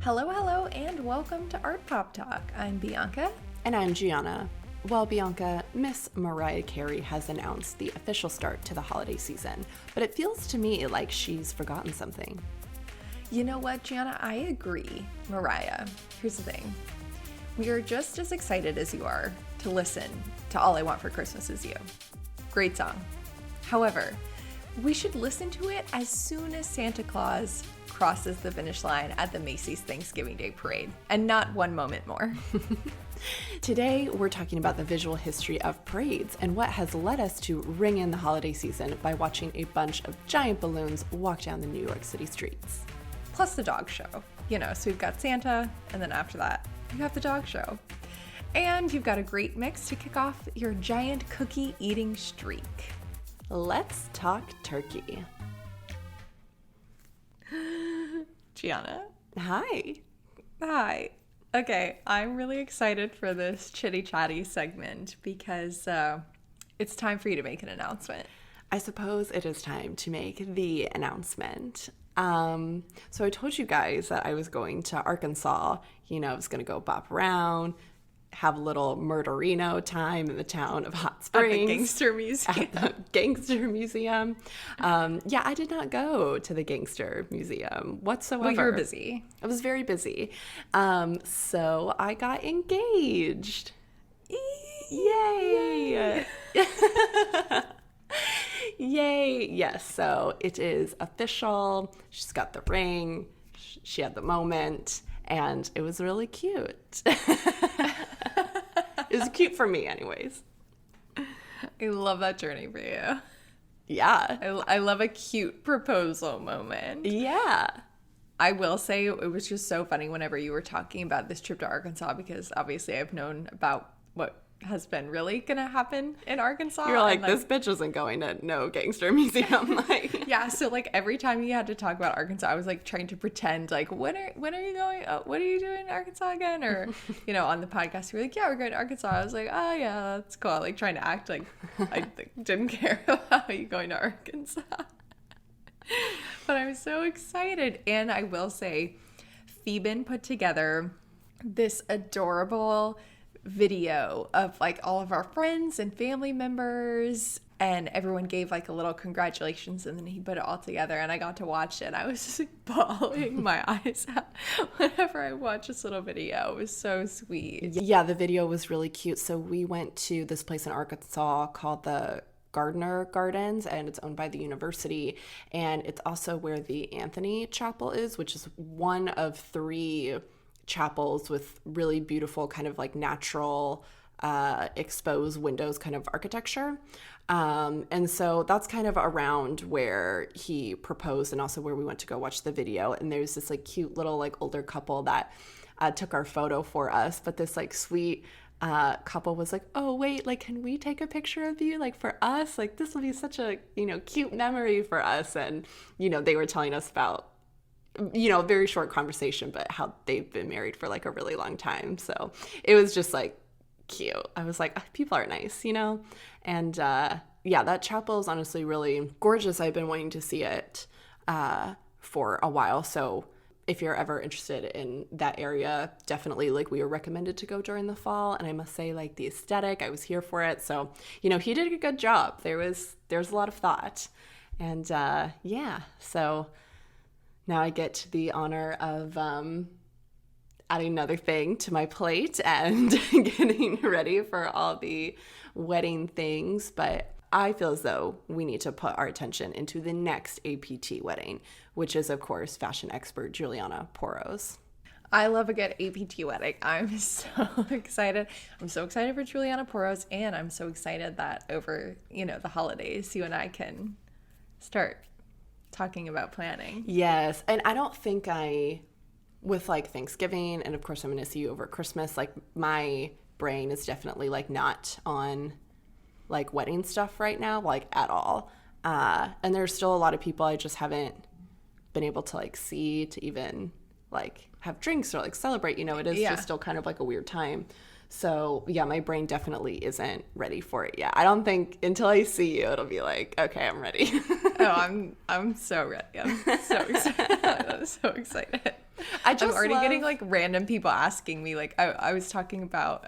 Hello, and welcome to Artpop Talk. I'm Bianca. And I'm Gianna. Well, Bianca, Miss Mariah Carey has announced the official start to the holiday season, but it feels to me like she's forgotten something. You know what, Gianna? I agree. Mariah, here's the thing. We are just as excited as you are to listen to All I Want for Christmas Is You. Great song. However, we should listen to it as soon as Santa Claus crosses the finish line at the Macy's Thanksgiving Day Parade, and not one moment more. Today, we're talking about the visual history of parades and what has led us to ring in the holiday season by watching a bunch of giant balloons walk down the New York City streets. Plus the dog show. So we've got Santa, and then after that, you have the dog show. And you've got a great mix to kick off your giant cookie eating streak. Let's talk turkey. Gianna. Hi. Okay, I'm really excited for this chitty chatty segment because it's time for you to make an announcement. I suppose it is time to make the announcement. So I told you guys that I was going to Arkansas. I was going to go bop around, have a little murderino time in the town of Hot Springs. At the Gangster Museum. At the Gangster Museum. I did not go to the Gangster Museum whatsoever. Well, you were busy. I was very busy. So I got engaged. Yay! Yay! Yes, so it is official. She's got the ring. She had the moment. And it was really cute. It was cute for me anyways. I love that journey for you. Yeah. I love a cute proposal moment. Yeah. I will say it was just so funny whenever you were talking about this trip to Arkansas, because obviously I've known about what has been really gonna happen in Arkansas. You're like, this bitch isn't going to no gangster museum. Yeah, so every time you had to talk about Arkansas, I was trying to pretend when are you going? Oh, what are you doing in Arkansas again? Or on the podcast you were like, yeah, we're going to Arkansas. I was like, oh yeah, that's cool. Trying to act like I didn't care about you going to Arkansas. But I was so excited. And I will say, Steuben put together this adorable video of all of our friends and family members, and everyone gave a little congratulations, and then he put it all together, and I got to watch it, and I was just bawling my eyes out whenever I watch this little video. It was so sweet. Yeah, the video was really cute. So we went to this place in Arkansas called the Gardner Gardens, and it's owned by the university, and it's also where the Anthony Chapel is, which is one of 3 chapels with really beautiful kind of natural exposed windows kind of architecture. And so that's kind of around where he proposed, and also where we went to go watch the video. And there's this cute little older couple that took our photo for us, but this sweet couple was like, oh wait, can we take a picture of you for us? This will be such a cute memory for us. And they were telling us about a very short conversation, but how they've been married for a really long time. So it was just cute. I was like, people are nice, And that chapel is honestly really gorgeous. I've been wanting to see it for a while. So if you're ever interested in that area, definitely we were recommended to go during the fall. And I must say the aesthetic, I was here for it. So, he did a good job. There's a lot of thought. And so now I get the honor of adding another thing to my plate and getting ready for all the wedding things. But I feel as though we need to put our attention into the next APT wedding, which is, of course, fashion expert Juliana Poros. I love a good APT wedding. I'm so excited. I'm so excited for Juliana Poros, and I'm so excited that over, the holidays, you and I can start talking about planning. Yes. And I don't think with Thanksgiving, and of course I'm going to see you over Christmas, my brain is definitely not on wedding stuff right now, at all. And there's still a lot of people I just haven't been able to see to even have drinks or celebrate. It is just still kind of a weird time. So yeah, my brain definitely isn't ready for it yet. I don't think until I see you, it'll be okay, I'm ready. Oh, I'm so ready. I'm so excited. I'm so excited. I just I'm already getting like random people asking me. Like I was talking about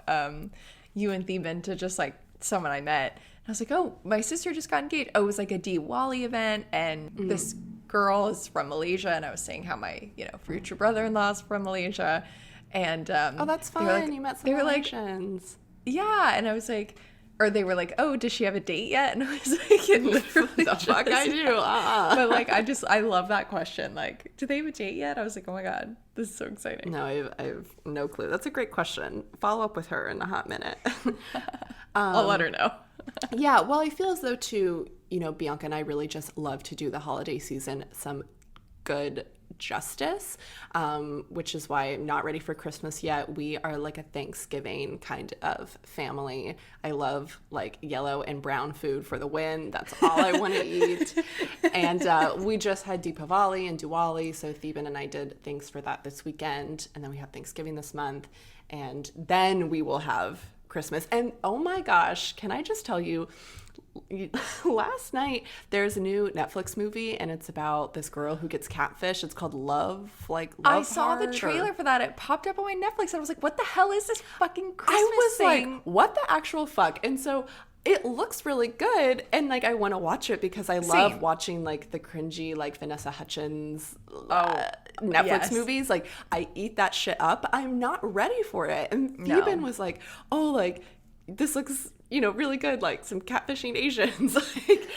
you and Theben to just like someone I met. And I was like, oh, my sister just got engaged. Oh, it was like a Diwali event, and this girl is from Malaysia, and I was saying how my future brother-in-law is from Malaysia, and oh, that's fun. Like, you met some Malaysians. Like, yeah, and I was like, or they were like, oh, does she have a date yet? And I was like, it literally the fuck I do. But like, I love that question. Like, do they have a date yet? I was like, oh my God, this is so exciting. No, I have no clue. That's a great question. Follow up with her in a hot minute. I'll let her know. Yeah, well, I feel as though too, Bianca and I really just love to do the holiday season some good justice, which is why I'm not ready for Christmas yet. We are like a Thanksgiving kind of family. I love like yellow and brown food for the win. That's all I want to eat. And we just had Deepavali and Diwali, so Theben and I did things for that this weekend, and then we have Thanksgiving this month, and then we will have Christmas. And oh my gosh, can I just tell you, last night there's a new Netflix movie, and it's about this girl who gets catfish. It's called Love I saw the trailer for that. It popped up on my Netflix, and I was like, what the hell is this fucking Christmas I was thing? like, what the actual fuck? And so it looks really good, and like I want to watch it because I love watching like the cringy like Vanessa Hudgens Netflix movies. Like I eat that shit up. I'm not ready for it. And Theben was like, oh, like this looks really good, like some catfishing Asians. Like,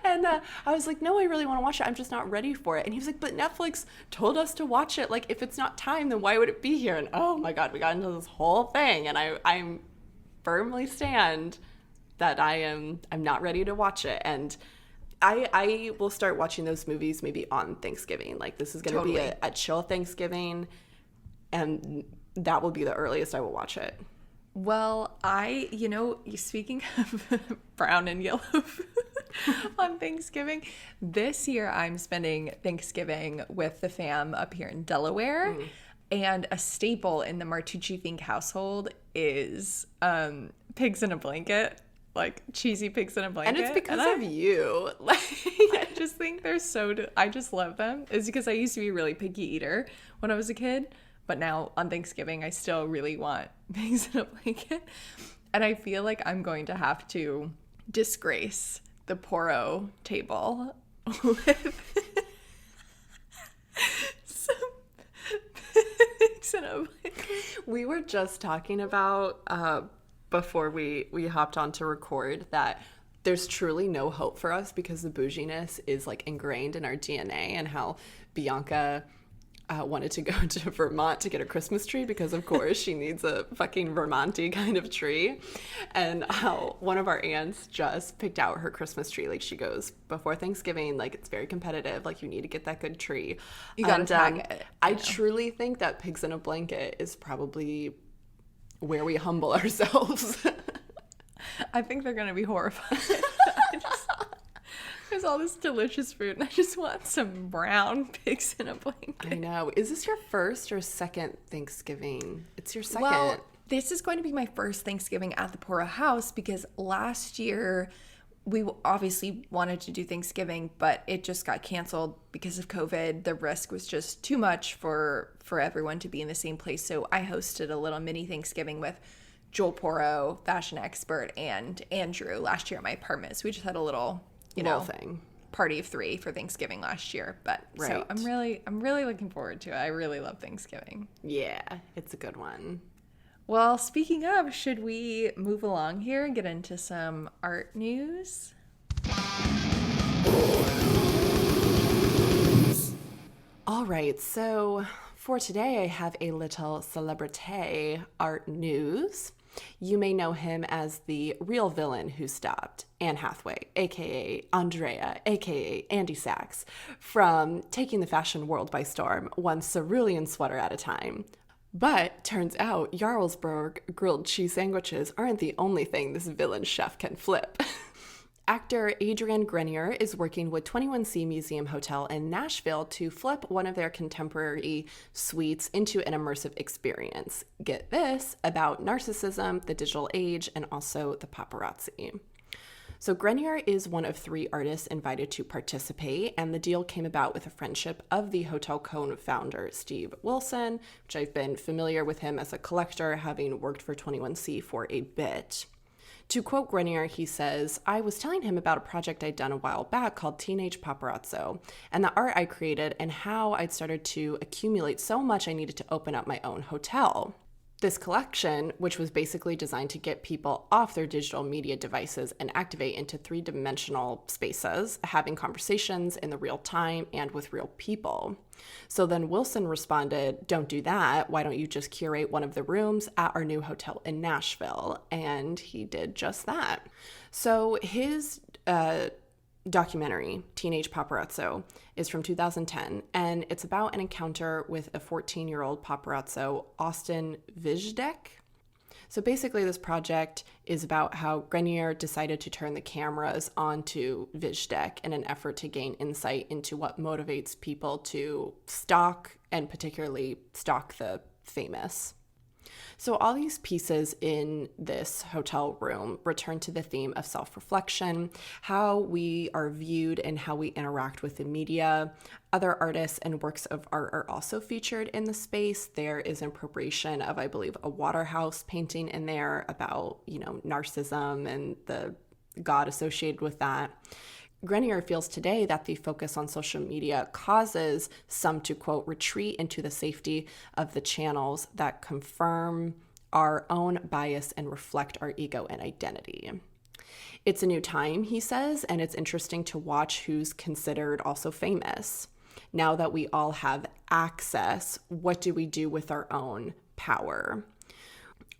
and I was like, no, I really want to watch it. I'm just not ready for it. And he was like, but Netflix told us to watch it. Like if it's not time, then why would it be here? And oh my God, we got into this whole thing, and I'm firmly stand that I'm not ready to watch it, and I will start watching those movies maybe on Thanksgiving. Like this is going to be a chill Thanksgiving, and that will be the earliest I will watch it. Well, speaking of brown and yellow food on Thanksgiving, this year I'm spending Thanksgiving with the fam up here in Delaware. And a staple in the Martucci Fink household is pigs in a blanket, like cheesy pigs in a blanket. And it's because of you. Like, I just think they're I just love them. It's because I used to be a really picky eater when I was a kid. But now on Thanksgiving, I still really want pigs in a blanket. And I feel like I'm going to have to disgrace the Poro table with some pigs in a blanket. We were just talking about, before we hopped on to record, that there's truly no hope for us because the bouginess is like ingrained in our DNA, and how Bianca wanted to go to Vermont to get a Christmas tree because of course she needs a fucking Vermonty kind of tree, and how one of our aunts just picked out her Christmas tree. Like she goes, before Thanksgiving, like it's very competitive, like you need to get that good tree, you gotta tag it. I truly think that pigs in a blanket is probably where we humble ourselves. I think they're gonna be horrified. There's all this delicious food, and I just want some brown pigs in a blanket. I know. Is this your first or second Thanksgiving? It's your second. Well, this is going to be my first Thanksgiving at the Poro house, because last year we obviously wanted to do Thanksgiving, but it just got canceled because of COVID. The risk was just too much for everyone to be in the same place. So I hosted a little mini Thanksgiving with Joel Poro, fashion expert, and Andrew last year at my apartment. So we just had a little thing. Party of 3 for Thanksgiving last year. But so I'm really looking forward to it. I really love Thanksgiving. Yeah, it's a good one. Well, speaking of, should we move along here and get into some art news? All right, so for today I have a little celebrity art news. You may know him as the real villain who stopped Anne Hathaway, aka Andrea, aka Andy Sachs, from taking the fashion world by storm, one cerulean sweater at a time. But turns out Jarlsberg grilled cheese sandwiches aren't the only thing this villain chef can flip. Actor Adrienne Grenier is working with 21C Museum Hotel in Nashville to flip one of their contemporary suites into an immersive experience. Get this, about narcissism, the digital age, and also the paparazzi. So Grenier is one of 3 artists invited to participate, and the deal came about with a friendship of the Hotel co-founder, Steve Wilson, which I've been familiar with him as a collector, having worked for 21C for a bit. To quote Grenier, he says, "I was telling him about a project I'd done a while back called Teenage Paparazzo, and the art I created and how I'd started to accumulate so much I needed to open up my own hotel. This collection, which was basically designed to get people off their digital media devices and activate into 3-dimensional spaces, having conversations in the real time and with real people." So then Wilson responded, "Don't do that. Why don't you just curate one of the rooms at our new hotel in Nashville?" And he did just that. So his documentary, Teenage Paparazzo, is from 2010, and it's about an encounter with a 14-year-old paparazzo, Austin Vijdek. So basically, this project is about how Grenier decided to turn the cameras onto Vijdek in an effort to gain insight into what motivates people to stalk, and particularly stalk the famous. So all these pieces in this hotel room return to the theme of self-reflection, how we are viewed and how we interact with the media. Other artists and works of art are also featured in the space. There is an appropriation of, I believe, a Waterhouse painting in there about, narcissism and the god associated with that. Grenier feels today that the focus on social media causes some to, quote, retreat into the safety of the channels that confirm our own bias and reflect our ego and identity. It's a new time, he says, and it's interesting to watch who's considered also famous. Now that we all have access, what do we do with our own power?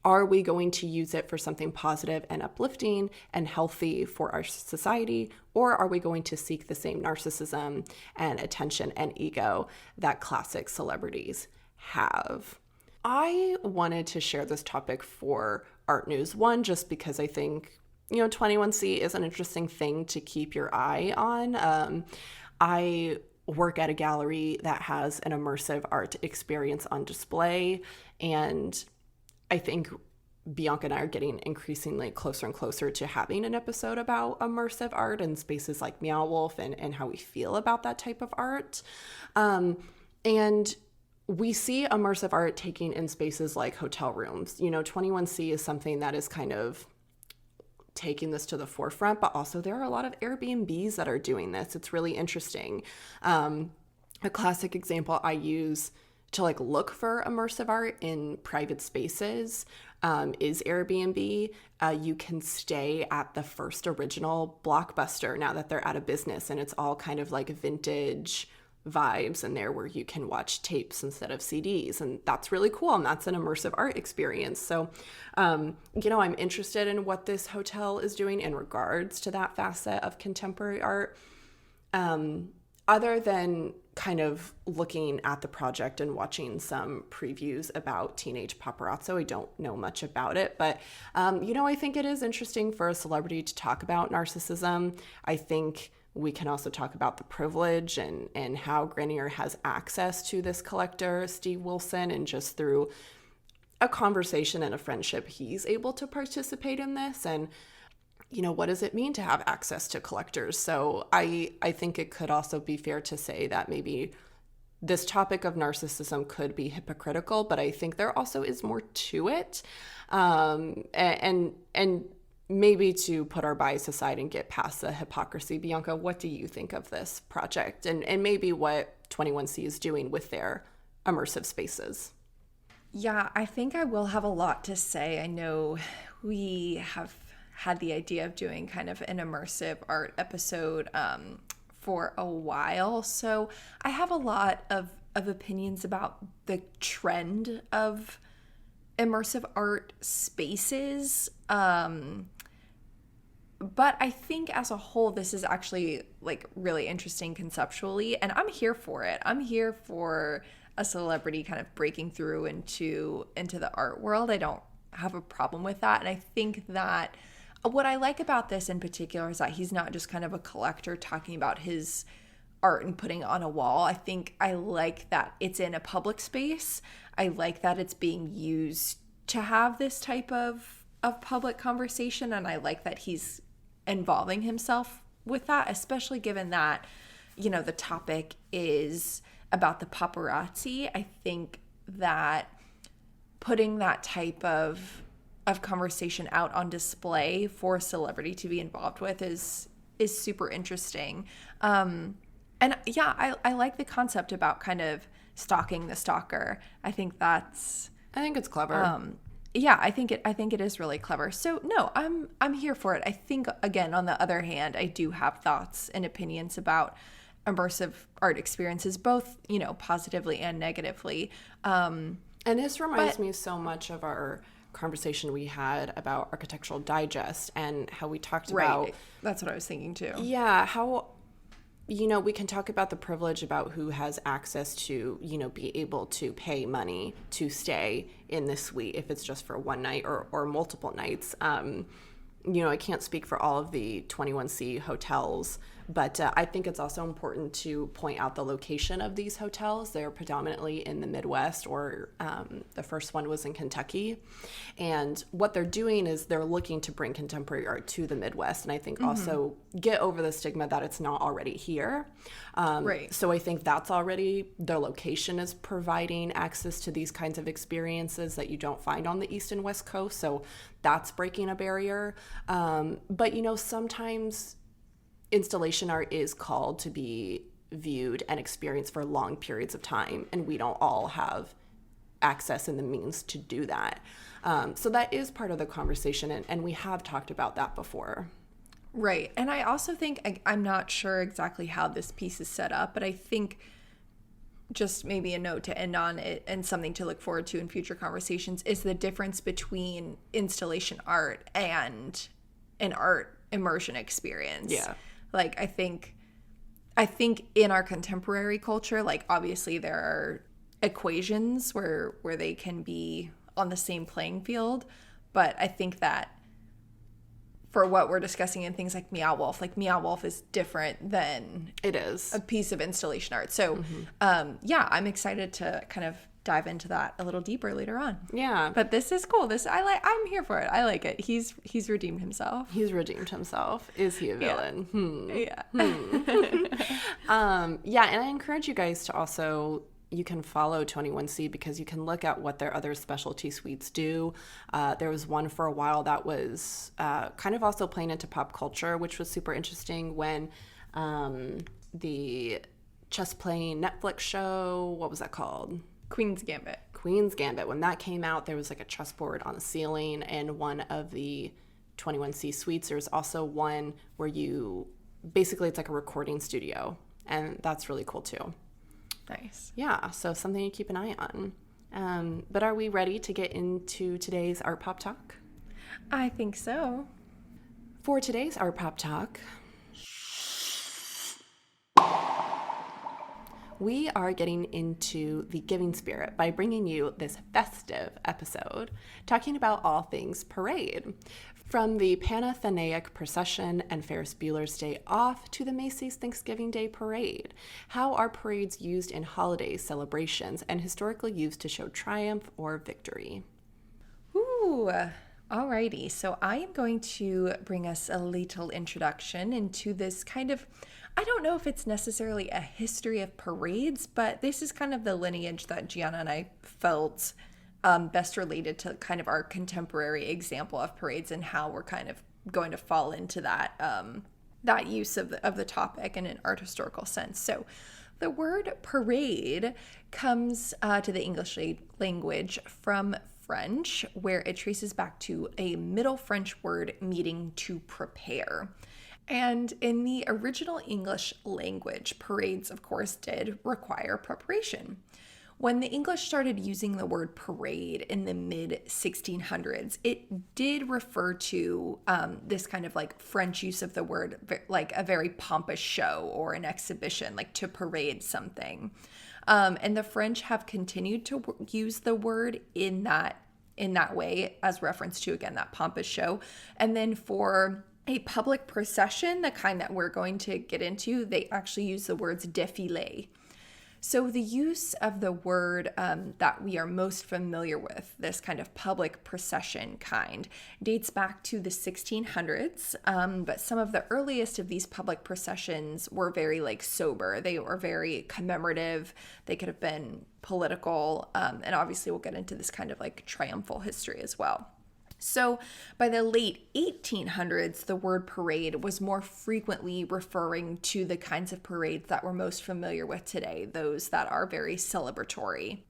Are we going to use it for something positive and uplifting and healthy for our society? Or are we going to seek the same narcissism and attention and ego that classic celebrities have? I wanted to share this topic for Art News. One, just because I think, 21C is an interesting thing to keep your eye on. I work at a gallery that has an immersive art experience on display, and I think Bianca and I are getting increasingly closer and closer to having an episode about immersive art and spaces like Meow Wolf and how we feel about that type of art. And we see immersive art taking in spaces like hotel rooms. 21C is something that is kind of taking this to the forefront, but also there are a lot of Airbnbs that are doing this. It's really interesting. A classic example I use to look for immersive art in private spaces is Airbnb. You can stay at the first original Blockbuster now that they're out of business, and it's all kind of like vintage vibes in there where you can watch tapes instead of CDs, and that's really cool, and that's an immersive art experience. So I'm interested in what this hotel is doing in regards to that facet of contemporary art. Other than kind of looking at the project and watching some previews about Teenage Paparazzo, I don't know much about it, but, I think it is interesting for a celebrity to talk about narcissism. I think we can also talk about the privilege and how Grenier has access to this collector, Steve Wilson, and just through a conversation and a friendship, he's able to participate in this. And what does it mean to have access to collectors? So I think it could also be fair to say that maybe this topic of narcissism could be hypocritical, but I think there also is more to it. And maybe to put our bias aside and get past the hypocrisy. Bianca, what do you think of this project and maybe what 21C is doing with their immersive spaces? Yeah, I think I will have a lot to say. I know we have had the idea of doing kind of an immersive art episode for a while. So I have a lot of opinions about the trend of immersive art spaces. But I think as a whole, this is actually really interesting conceptually, and I'm here for it. I'm here for a celebrity kind of breaking through into the art world. I don't have a problem with that. And I think that what I like about this in particular is that he's not just kind of a collector talking about his art and putting it on a wall. I think I like that it's in a public space. I like that it's being used to have this type of public conversation, and I like that he's involving himself with that, especially given that, you know, the topic is about the paparazzi. I think that putting that type of conversation out on display for a celebrity to be involved with is super interesting. And yeah, I like the concept about kind of stalking the stalker. I think it's clever. Yeah, I think it is really clever. So no, I'm here for it. I think, again, on the other hand, I do have thoughts and opinions about immersive art experiences, both, you know, positively and negatively. And this reminds me so much of our conversation we had about Architectural Digest and how we talked about... That's what I was thinking too. Yeah, how, you know, we can talk about the privilege about who has access to, you know, be able to pay money to stay in this suite if it's just for one night or multiple nights. You know, I can't speak for all of the 21C hotels, but I think it's also important to point out the location of these hotels. They're predominantly in the Midwest, or the first one was in Kentucky. And what they're doing is they're looking to bring contemporary art to the Midwest, and I think also get over the stigma that it's not already here. Right. So I think that's already, their location is providing access to these kinds of experiences that you don't find on the East and West Coast. So that's breaking a barrier. But, you know, sometimes installation art is called to be viewed and experienced for long periods of time, and we don't all have access and the means to do that. So that is part of the conversation, and we have talked about that before. Right. And I also think, I'm not sure exactly how this piece is set up, but I think just maybe a note to end on it and something to look forward to in future conversations is the difference between installation art and an art immersion experience. Yeah. Like, I think in our contemporary culture, like, obviously there are equations where they can be on the same playing field, but I think that for what we're discussing in things like Meow Wolf is different than it is a piece of installation art. So, yeah, I'm excited to kind of dive into that a little deeper later on. Yeah. But this is cool. I'm here for it. I like it. He's redeemed himself. He's redeemed himself. Is he a villain? Yeah. Yeah, and I encourage you guys to also, you can follow 21C because you can look at what their other specialty suites do. There was one for a while that was kind of also playing into pop culture, which was super interesting when the chess playing Netflix show, what was that called? Queen's Gambit. When that came out, there was like a chessboard on the ceiling in one of the 21C suites. There's also one where basically it's like a recording studio, and that's really cool too. Nice. Yeah, so something to keep an eye on. But are we ready to get into today's Artpop Talk? I think so. For today's Artpop Talk, we are getting into the giving spirit by bringing you this festive episode, talking about all things parade. From the Panathenaic Procession and Ferris Bueller's Day Off to the Macy's Thanksgiving Day Parade. How are parades used in holiday celebrations and historically used to show triumph or victory? Ooh, alrighty. So I am going to bring us a little introduction into this kind of, I don't know if it's necessarily a history of parades, but this is kind of the lineage that Gianna and I felt best related to kind of our contemporary example of parades and how we're kind of going to fall into that that use of the topic in an art historical sense. So the word parade comes to the English language from French, where it traces back to a Middle French word meaning to prepare. And in the original English language, parades, of course, did require preparation. When the English started using the word parade in the mid-1600s, it did refer to this kind of like French use of the word, like a very pompous show or an exhibition, like to parade something. And the French have continued to use the word in that way as reference to, again, that pompous show. And then for a public procession, the kind that we're going to get into, they actually use the words défilé. So the use of the word that we are most familiar with, this kind of public procession kind, dates back to the 1600s. But some of the earliest of these public processions were very like sober. They were very commemorative. They could have been political. And obviously we'll get into this kind of like triumphal history as well. So by the late 1800s, the word parade was more frequently referring to the kinds of parades that we're most familiar with today, those that are very celebratory.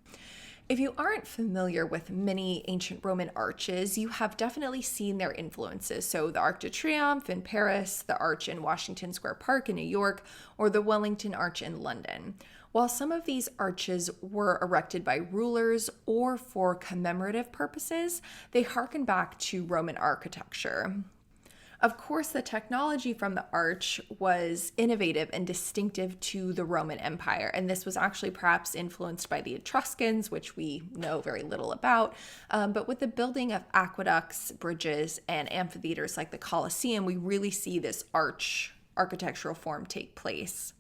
If you aren't familiar with many ancient Roman arches, you have definitely seen their influences. So the Arc de Triomphe in Paris, the Arch in Washington Square Park in New York, or the Wellington Arch in London. While some of these arches were erected by rulers or for commemorative purposes, they harken back to Roman architecture. Of course, the technology from the arch was innovative and distinctive to the Roman Empire, and this was actually perhaps influenced by the Etruscans, which we know very little about. But with the building of aqueducts, bridges, and amphitheaters like the Colosseum, we really see this arch architectural form take place.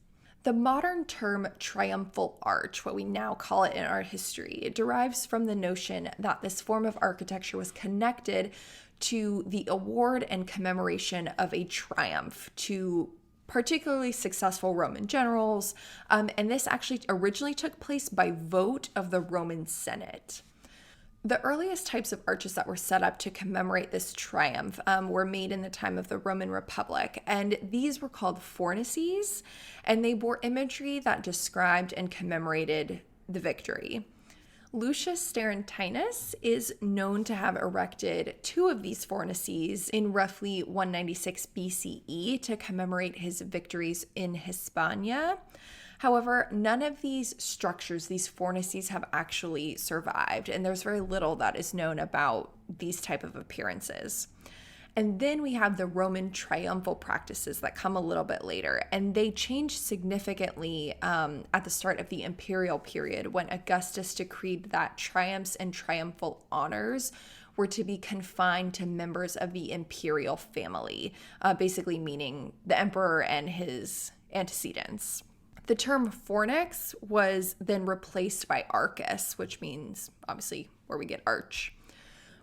The modern term triumphal arch, what we now call it in art history, it derives from the notion that this form of architecture was connected to the award and commemoration of a triumph to particularly successful Roman generals, and this actually originally took place by vote of the Roman Senate. The earliest types of arches that were set up to commemorate this triumph were made in the time of the Roman Republic, and these were called Fornices, and they bore imagery that described and commemorated the victory. Lucius Starentinus is known to have erected two of these Fornices in roughly 196 BCE to commemorate his victories in Hispania. However, none of these structures, these fornices, have actually survived, and there's very little that is known about these type of appearances. And then we have the Roman triumphal practices that come a little bit later, and they changed significantly at the start of the imperial period when Augustus decreed that triumphs and triumphal honors were to be confined to members of the imperial family, basically meaning the emperor and his antecedents. The term fornix was then replaced by arcus, which means obviously where we get arch.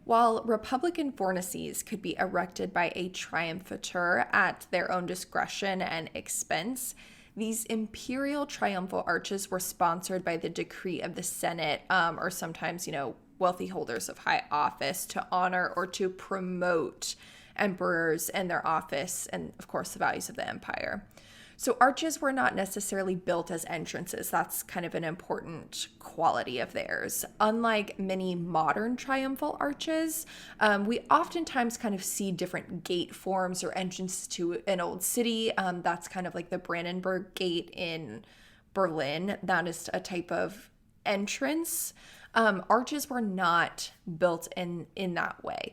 While Republican fornices could be erected by a triumphator at their own discretion and expense, these imperial triumphal arches were sponsored by the decree of the Senate, or sometimes, wealthy holders of high office to honor or to promote emperors and their office and, of course, the values of the empire. So arches were not necessarily built as entrances. That's kind of an important quality of theirs. Unlike many modern triumphal arches, we oftentimes kind of see different gate forms or entrances to an old city. That's kind of like the Brandenburg Gate in Berlin. That is a type of entrance. Arches were not built in that way.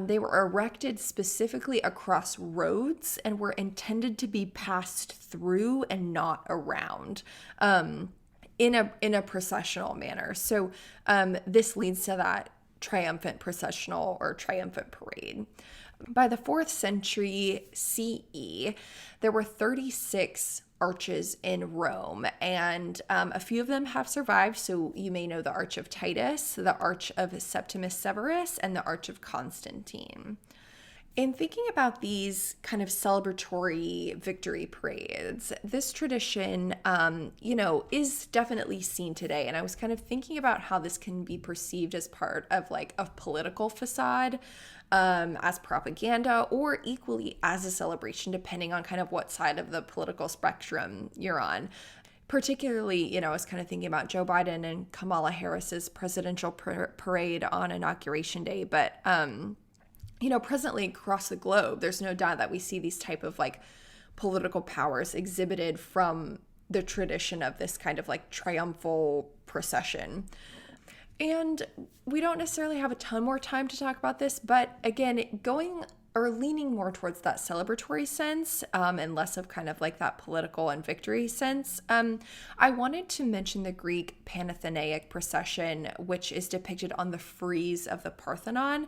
They were erected specifically across roads and were intended to be passed through and not around in a processional manner. So this leads to that triumphant processional or triumphant parade. By the 4th century CE, there were 36 arches in Rome, and a few of them have survived. So you may know the Arch of Titus, the Arch of Septimus Severus, and the Arch of Constantine. In thinking about these kind of celebratory victory parades, this tradition, is definitely seen today. And I was kind of thinking about how this can be perceived as part of like a political facade, as propaganda, or equally as a celebration, depending on kind of what side of the political spectrum you're on. Particularly, I was kind of thinking about Joe Biden and Kamala Harris's presidential parade on Inauguration Day, but presently across the globe, there's no doubt that we see these type of like political powers exhibited from the tradition of this kind of like triumphal procession. And we don't necessarily have a ton more time to talk about this, but again, going are leaning more towards that celebratory sense, and less of kind of like that political and victory sense. I wanted to mention the Greek Panathenaic Procession, which is depicted on the frieze of the Parthenon.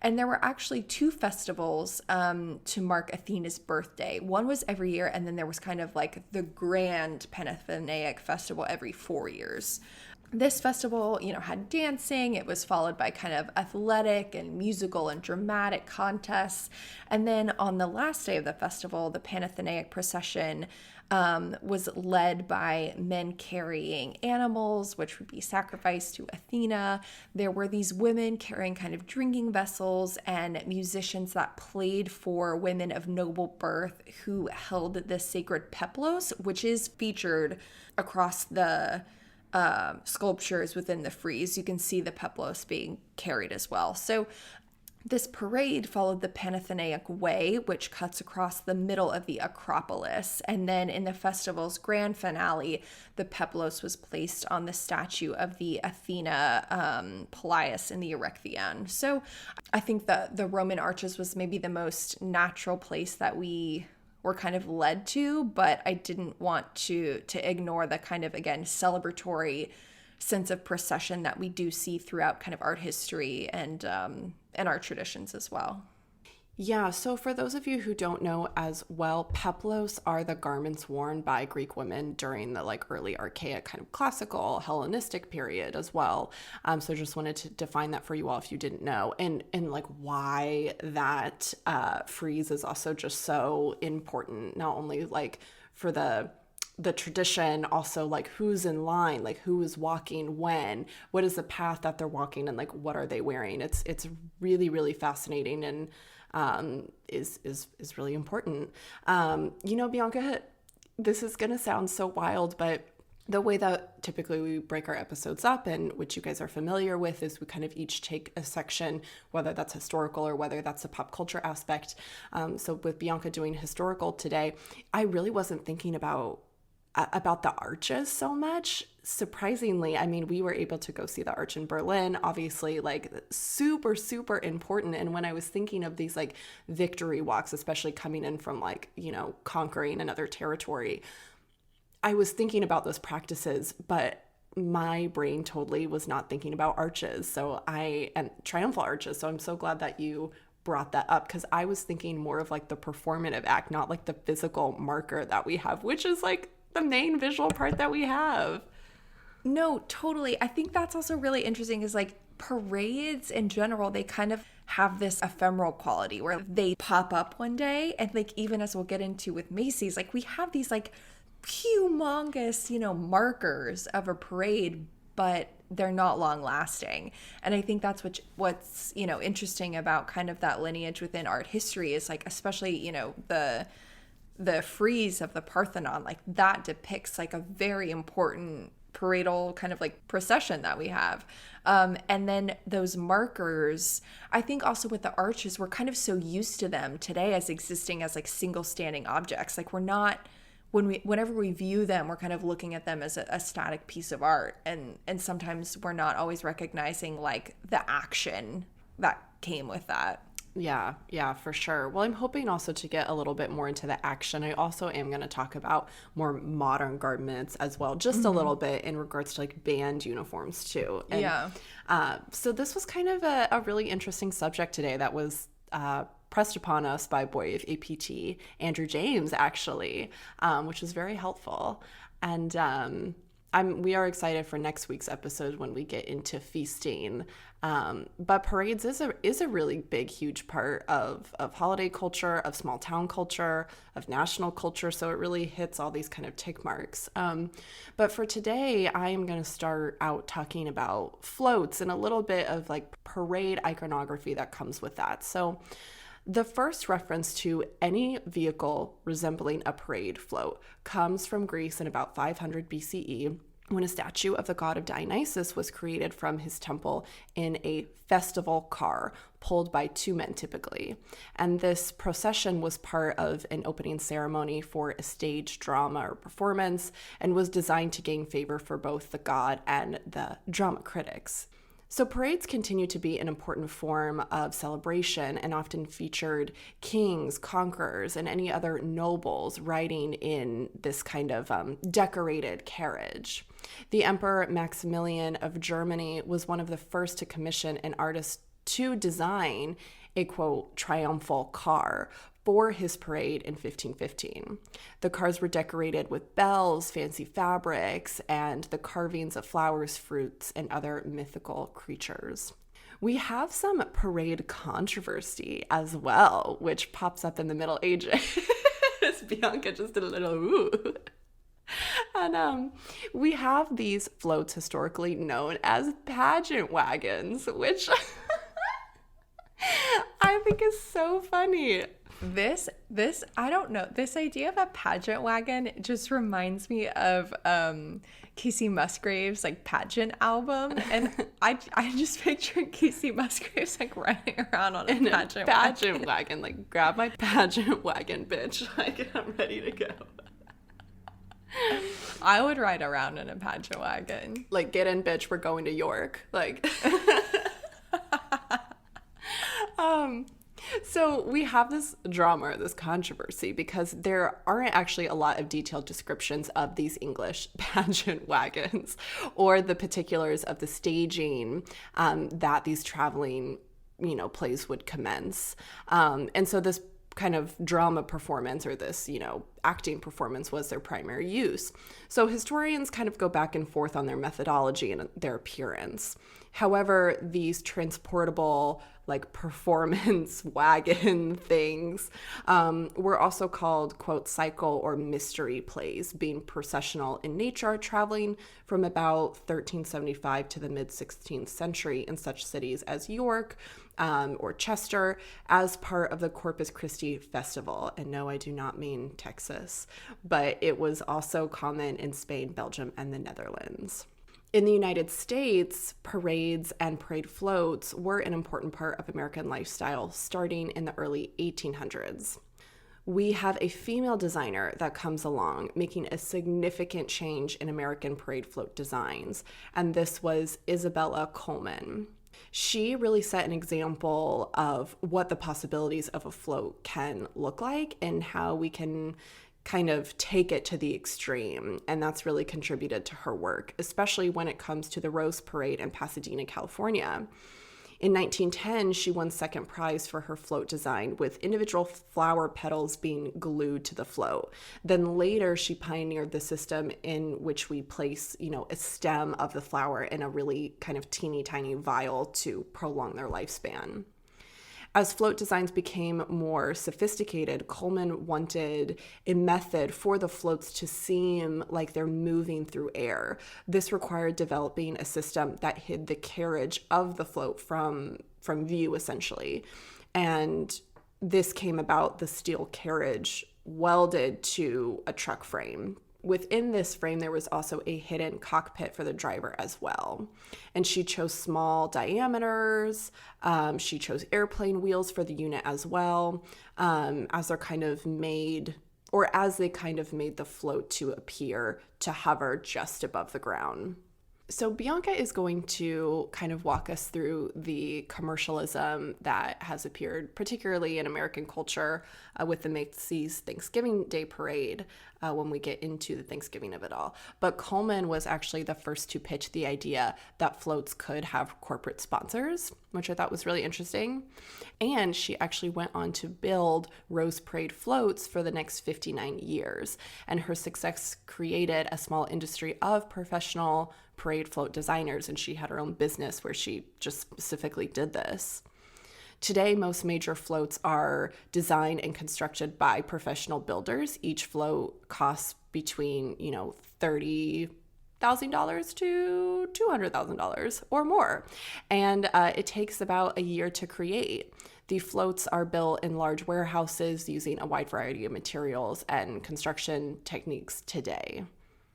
And there were actually two festivals to mark Athena's birthday. One was every year, and then there was kind of like the grand Panathenaic festival every 4 years. This festival, had dancing. It was followed by kind of athletic and musical and dramatic contests. And then on the last day of the festival, the Panathenaic Procession was led by men carrying animals, which would be sacrificed to Athena. There were these women carrying kind of drinking vessels and musicians that played for women of noble birth who held the sacred peplos, which is featured across the sculptures within the frieze. You can see the peplos being carried as well. So this parade followed the Panathenaic Way, which cuts across the middle of the Acropolis. And then in the festival's grand finale, the peplos was placed on the statue of the Athena Pallas in the Erechtheion. So I think that the Roman arches was maybe the most natural place that we were kind of led to, but I didn't want to ignore the kind of, again, celebratory sense of procession that we do see throughout kind of art history and art traditions as well. Yeah, so for those of you who don't know as well, peplos are the garments worn by Greek women during the early archaic kind of classical Hellenistic period as well. So just wanted to define that for you all if you didn't know, and why that frieze is also just so important, not only for the tradition, also who's in line, who is walking when, what is the path that they're walking, and what are they wearing. It's really, really fascinating and is really important. Bianca, this is gonna sound so wild, but the way that typically we break our episodes up, and which you guys are familiar with, is we kind of each take a section, whether that's historical or whether that's a pop culture aspect. So with Bianca doing historical today, I really wasn't thinking about the arches so much. Surprisingly, we were able to go see the arch in Berlin, obviously super, super important. And when I was thinking of these victory walks, especially coming in from conquering another territory, I was thinking about those practices, but my brain totally was not thinking about arches. And triumphal arches. So I'm so glad that you brought that up, because I was thinking more of the performative act, not the physical marker that we have, which is the main visual part that we have. No, totally. I think that's also really interesting is parades in general, they kind of have this ephemeral quality where they pop up one day, and even as we'll get into with Macy's, we have these humongous, markers of a parade, but they're not long lasting. And I think that's what's interesting about kind of that lineage within art history is especially, the frieze of the Parthenon, that depicts a very important paradal kind of procession that we have. And then those markers, I think also with the arches, we're kind of so used to them today as existing as single standing objects. We're not, whenever we view them, we're kind of looking at them as a static piece of art. And sometimes we're not always recognizing the action that came with that. Yeah, for sure. Well, I'm hoping also to get a little bit more into the action. I also am going to talk about more modern garments as well, just a little bit in regards to band uniforms too. And, yeah. So this was kind of a really interesting subject today that was pressed upon us by Boy of APT, Andrew James, actually, which was very helpful. And we are excited for next week's episode when we get into feasting. But parades is a really big, huge part of holiday culture, of small town culture, of national culture. So it really hits all these kind of tick marks. But for today, I am going to start out talking about floats and a little bit of parade iconography that comes with that. So the first reference to any vehicle resembling a parade float comes from Greece in about 500 BCE, when a statue of the god of Dionysus was created from his temple in a festival car pulled by two men typically. And this procession was part of an opening ceremony for a stage drama or performance, and was designed to gain favor for both the god and the drama critics. So parades continue to be an important form of celebration and often featured kings, conquerors, and any other nobles riding in this kind of decorated carriage. The Emperor Maximilian of Germany was one of the first to commission an artist to design a, quote, triumphal car for his parade in 1515. The cars were decorated with bells, fancy fabrics, and the carvings of flowers, fruits, and other mythical creatures. We have some parade controversy as well, which pops up in the Middle Ages. Bianca just did a little ooh. And we have these floats historically known as pageant wagons, which I think is so funny. This I don't know. This idea of a pageant wagon just reminds me of Casey Musgrave's like pageant album, and I just picture Casey Musgraves like running around on a pageant wagon. Like, grab my pageant wagon, bitch. Like, I'm ready to go. I would ride around in a pageant wagon. Like, get in, bitch. We're going to York. Like. So we have this drama, this controversy, because there aren't actually a lot of detailed descriptions of these English pageant wagons or the particulars of the staging that these traveling, plays would commence. And so this kind of drama performance or this, acting performance was their primary use. So historians kind of go back and forth on their methodology and their appearance. However, these transportable like performance wagon things were also called, quote, cycle or mystery plays, being processional in nature, traveling from about 1375 to the mid-16th century in such cities as York or Chester as part of the Corpus Christi festival. And no, I do not mean Texas, but it was also common in Spain, Belgium, and the Netherlands. In the United States, parades and parade floats were an important part of American lifestyle starting in the early 1800s. We have a female designer that comes along, making a significant change in American parade float designs, and this was Isabella Coleman. She really set an example of what the possibilities of a float can look like and how we can kind of take it to the extreme, and that's really contributed to her work, especially when it comes to the Rose Parade in Pasadena, California. In 1910, she won second prize for her float design, with individual flower petals being glued to the float. Then later, she pioneered the system in which we place, a stem of the flower in a really kind of teeny tiny vial to prolong their lifespan. As float designs became more sophisticated, Coleman wanted a method for the floats to seem like they're moving through air. This required developing a system that hid the carriage of the float from view, essentially. And this came about the steel carriage welded to a truck frame. Within this frame, there was also a hidden cockpit for the driver as well. And she chose small diameters. She chose airplane wheels for the unit as well, as they kind of made the float to appear to hover just above the ground. So Bianca is going to kind of walk us through the commercialism that has appeared, particularly in American culture, with the Macy's Thanksgiving Day Parade, when we get into the Thanksgiving of it all. But Coleman was actually the first to pitch the idea that floats could have corporate sponsors, which I thought was really interesting. And she actually went on to build Rose Parade floats for the next 59 years. And her success created a small industry of professional parade float designers, and she had her own business where she just specifically did this. Today, most major floats are designed and constructed by professional builders. Each float costs between, $30,000 to $200,000 or more. And it takes about a year to create. The floats are built in large warehouses using a wide variety of materials and construction techniques today.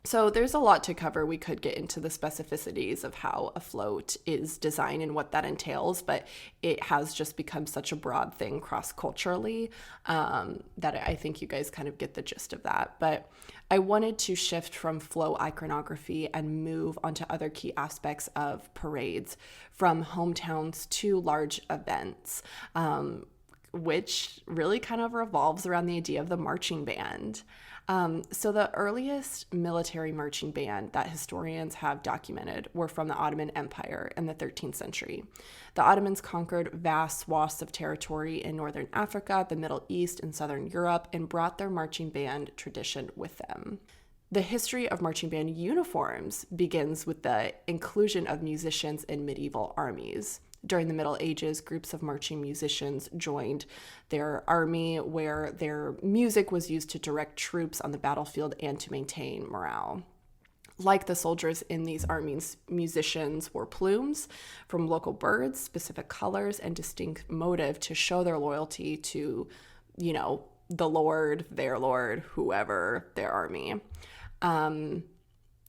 So there's a lot to cover. We could get into the specificities of how a float is designed and what that entails, but it has just become such a broad thing cross-culturally that I think you guys kind of get the gist of that. But I wanted to shift from float iconography and move onto other key aspects of parades, from hometowns to large events, which really kind of revolves around the idea of the marching band. So the earliest military marching band that historians have documented were from the Ottoman Empire in the 13th century. The Ottomans conquered vast swaths of territory in northern Africa, the Middle East, and southern Europe, and brought their marching band tradition with them. The history of marching band uniforms begins with the inclusion of musicians in medieval armies. During the Middle Ages, groups of marching musicians joined their army, where their music was used to direct troops on the battlefield and to maintain morale. Like the soldiers in these armies, musicians wore plumes from local birds, specific colors, and distinct motive to show their loyalty to, the Lord, their Lord, whoever, their army.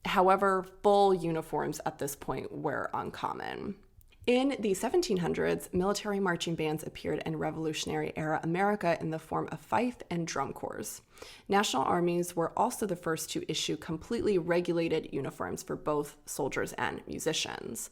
However, full uniforms at this point were uncommon. In the 1700s, military marching bands appeared in Revolutionary era America in the form of fife and drum corps. National armies were also the first to issue completely regulated uniforms for both soldiers and musicians.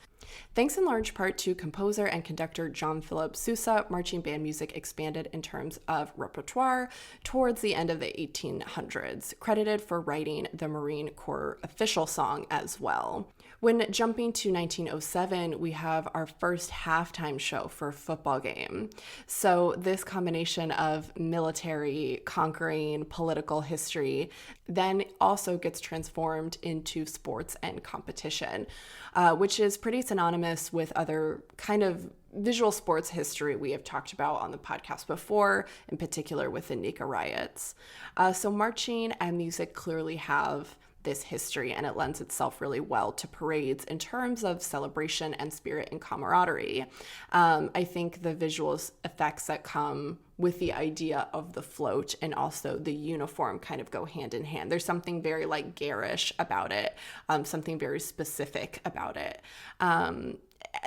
Thanks in large part to composer and conductor John Philip Sousa, marching band music expanded in terms of repertoire towards the end of the 1800s, credited for writing the Marine Corps official song as well. When jumping to 1907, we have our first halftime show for a football game. So this combination of military, conquering, political history then also gets transformed into sports and competition, which is pretty synonymous with other kind of visual sports history we have talked about on the podcast before, in particular with the Nika riots. So marching and music clearly have this history, and it lends itself really well to parades in terms of celebration and spirit and camaraderie. I think the visual effects that come with the idea of the float and also the uniform kind of go hand in hand. There's something very garish about it, something very specific about it.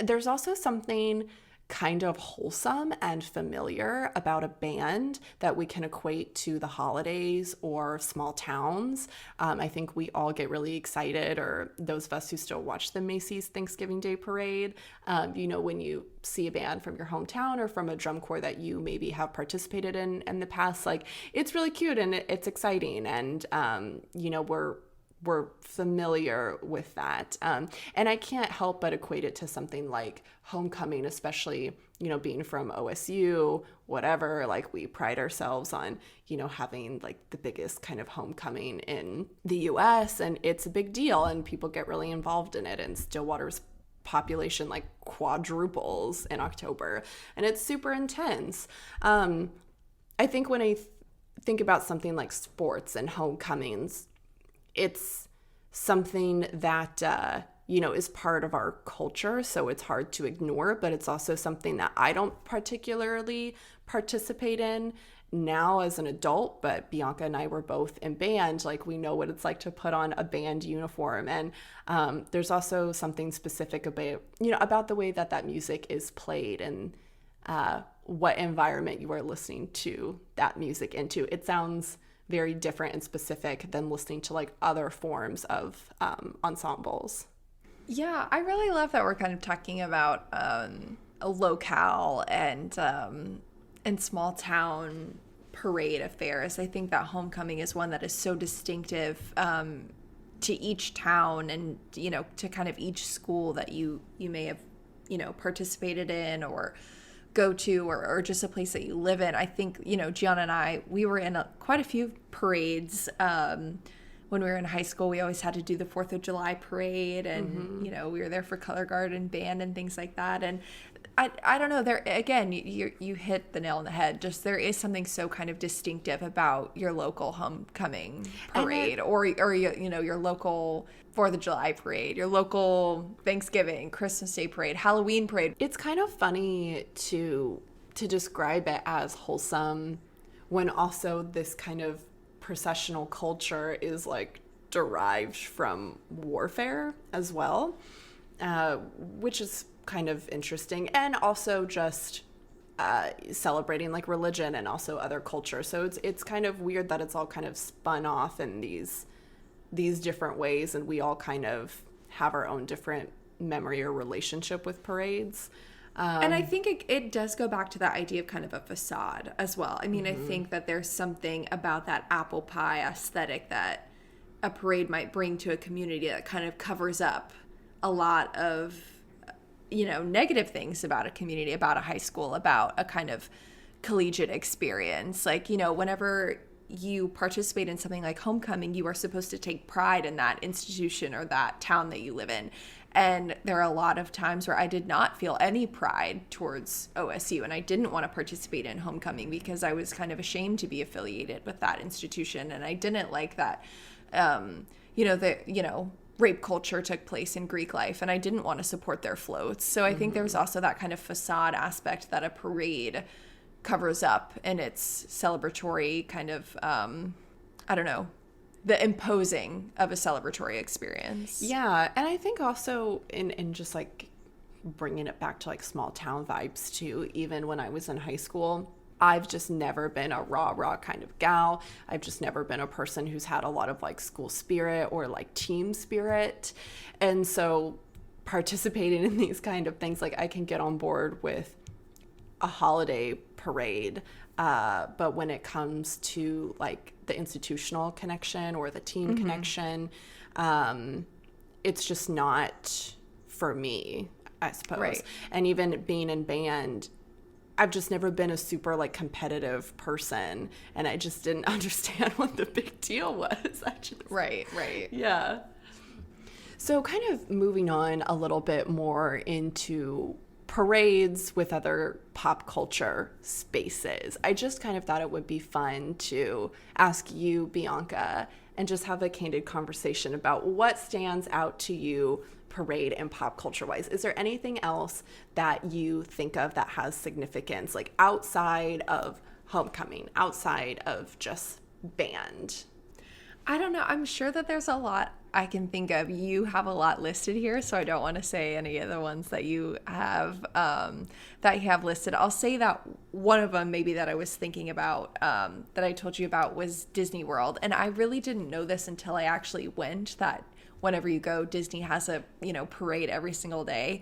There's also something kind of wholesome and familiar about a band that we can equate to the holidays or small towns. I think we all get really excited, or those of us who still watch the Macy's Thanksgiving Day Parade, when you see a band from your hometown or from a drum corps that you maybe have participated in the past, it's really cute and it's exciting, and we're familiar with that. And I can't help but equate it to something like homecoming, especially, being from OSU, whatever, we pride ourselves on, having the biggest kind of homecoming in the US, and it's a big deal and people get really involved in it, and Stillwater's population quadruples in October, and it's super intense. I think when I think about something like sports and homecomings, it's something that, is part of our culture, so it's hard to ignore, but it's also something that I don't particularly participate in now as an adult, but Bianca and I were both in band. We know what it's like to put on a band uniform, and there's also something specific about the way that music is played and what environment you are listening to that music into. It sounds very different and specific than listening to other forms of ensembles. Yeah, I really love that we're kind of talking about a locale and small town parade affairs. I think that homecoming is one that is so distinctive to each town and to kind of each school that you may have participated in or go to, or just a place that you live in. I think, Gianna and I, we were in quite a few parades. When we were in high school, we always had to do the 4th of July parade, and, we were there for color guard and band and things like that. And I don't know, there, again, you hit the nail on the head. Just there is something so kind of distinctive about your local homecoming parade, or your local 4th of July parade, your local Thanksgiving, Christmas Day parade, Halloween parade. It's kind of funny to describe it as wholesome when also this kind of processional culture is derived from warfare as well, which is kind of interesting. And also just celebrating like religion and also other culture. So it's kind of weird that it's all kind of spun off in these different ways, and we all kind of have our own different memory or relationship with parades. And I think it does go back to that idea of kind of a facade as well. I mean, I think that there's something about that apple pie aesthetic that a parade might bring to a community that kind of covers up a lot of, negative things about a community, about a high school, about a kind of collegiate experience. Like, whenever you participate in something like homecoming, you are supposed to take pride in that institution or that town that you live in. And there are a lot of times where I did not feel any pride towards OSU, and I didn't want to participate in homecoming because I was kind of ashamed to be affiliated with that institution, and I didn't like that, rape culture took place in Greek life, and I didn't want to support their floats. So I think there's also that kind of facade aspect that a parade covers up in its celebratory kind of, the imposing of a celebratory experience. Yeah, and I think also in just like bringing it back to like small town vibes too, even when I was in high school, I've just never been a rah kind of gal. I've just never been a person who's had a lot of like school spirit or like team spirit. And so participating in these kind of things, like I can get on board with a holiday parade, but when it comes to like the institutional connection or the team connection, it's just not for me, I suppose. Right. And even being in band, I've just never been a super like competitive person, and I just didn't understand what the big deal was. Right. Yeah. So kind of moving on a little bit more into parades with other pop culture spaces. I just kind of thought it would be fun to ask you, Bianca, and just have a candid conversation about what stands out to you parade and pop culture wise. Is there anything else that you think of that has significance, like outside of homecoming, outside of just band? I don't know. I'm sure that there's a lot I can think of. You have a lot listed here, so I don't want to say any of the ones that you have listed. I'll say that one of them maybe that I was thinking about, that I told you about, was Disney World. And I really didn't know this until I actually went, that whenever you go, Disney has a, parade every single day.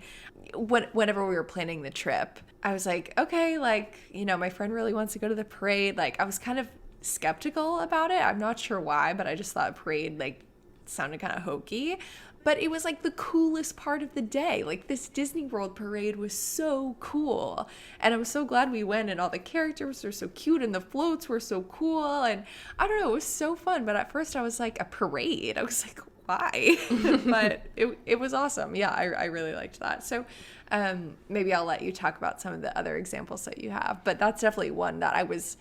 Whenever we were planning the trip, I was like, okay, like, my friend really wants to go to the parade. Like, I was kind of skeptical about it. I'm not sure why, but I just thought parade, like, sounded kind of hokey. But it was like the coolest part of the day. Like, this Disney World parade was so cool. And I was so glad we went, and all the characters were so cute, and the floats were so cool. And I don't know, it was so fun. But at first I was like, a parade? I was like, why? But it was awesome. Yeah, I really liked that. So maybe I'll let you talk about some of the other examples that you have. But that's definitely one that I was,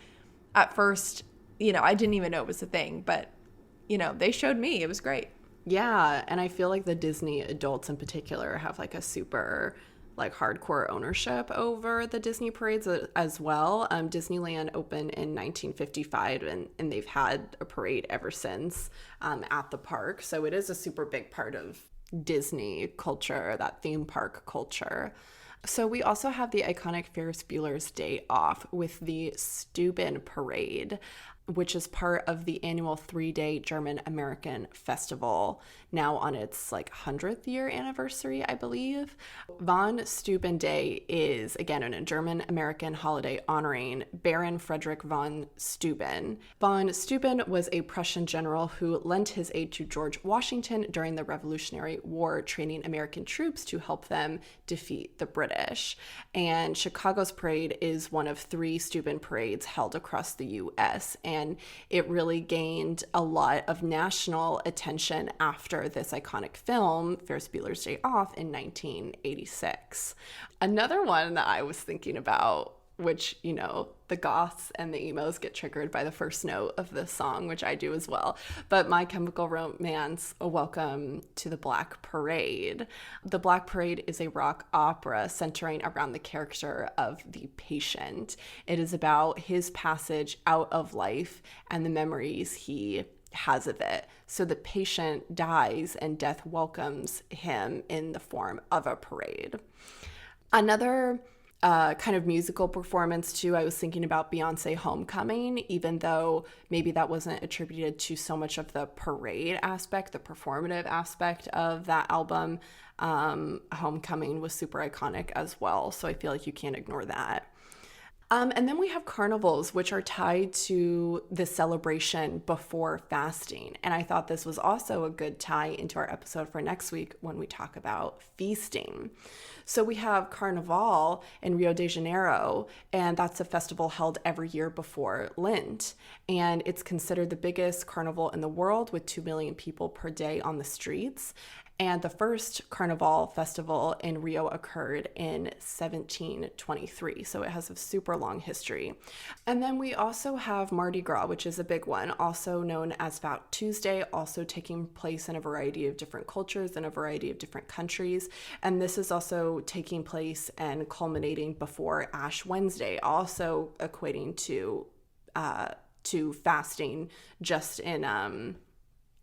at first, I didn't even know it was a thing. But, they showed me. It was great. Yeah, and I feel like the Disney adults in particular have like a super like hardcore ownership over the Disney parades as well. Disneyland opened in 1955, and they've had a parade ever since at the park. So it is a super big part of Disney culture, that theme park culture. So we also have the iconic Ferris Bueller's Day Off with the Steuben Parade, which is part of the annual 3-day German-American festival, now on its 100th year anniversary, I believe. Von Steuben Day is, again, a German-American holiday honoring Baron Frederick von Steuben. Von Steuben was a Prussian general who lent his aid to George Washington during the Revolutionary War, training American troops to help them defeat the British. And Chicago's parade is one of 3 Steuben parades held across the U.S., and it really gained a lot of national attention after this iconic film, Ferris Bueller's Day Off, in 1986. Another one that I was thinking about, which, the goths and the emos get triggered by the first note of this song, which I do as well. But My Chemical Romance, Welcome to the Black Parade. The Black Parade is a rock opera centering around the character of the patient. It is about his passage out of life and the memories he has of it. So the patient dies and death welcomes him in the form of a parade. Another kind of musical performance too, I was thinking about Beyonce Homecoming, even though maybe that wasn't attributed to so much of the parade aspect, the performative aspect of that album. Homecoming was super iconic as well, so I feel like you can't ignore that. And then we have carnivals, which are tied to the celebration before fasting. And I thought this was also a good tie into our episode for next week when we talk about feasting. So we have Carnival in Rio de Janeiro, and that's a festival held every year before Lent. And it's considered the biggest carnival in the world with 2 million people per day on the streets. And the first Carnival festival in Rio occurred in 1723. So it has a super long history. And then we also have Mardi Gras, which is a big one, also known as Fat Tuesday, also taking place in a variety of different cultures and a variety of different countries. And this is also taking place and culminating before Ash Wednesday, also equating to fasting, just in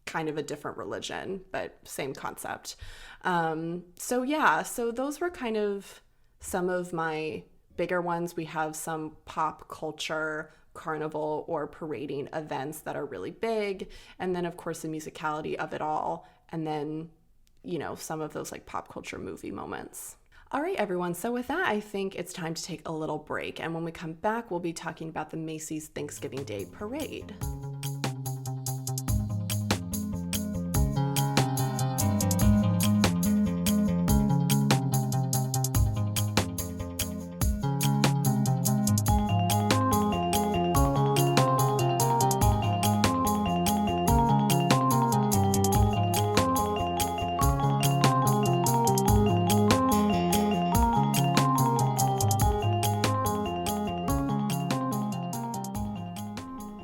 kind of a different religion, but same concept. So those were kind of some of my bigger ones. We have some pop culture, carnival, or parading events that are really big. And then, of course, the musicality of it all. And then, some of those like pop culture movie moments. All right, everyone. So with that, I think it's time to take a little break. And when we come back, we'll be talking about the Macy's Thanksgiving Day Parade.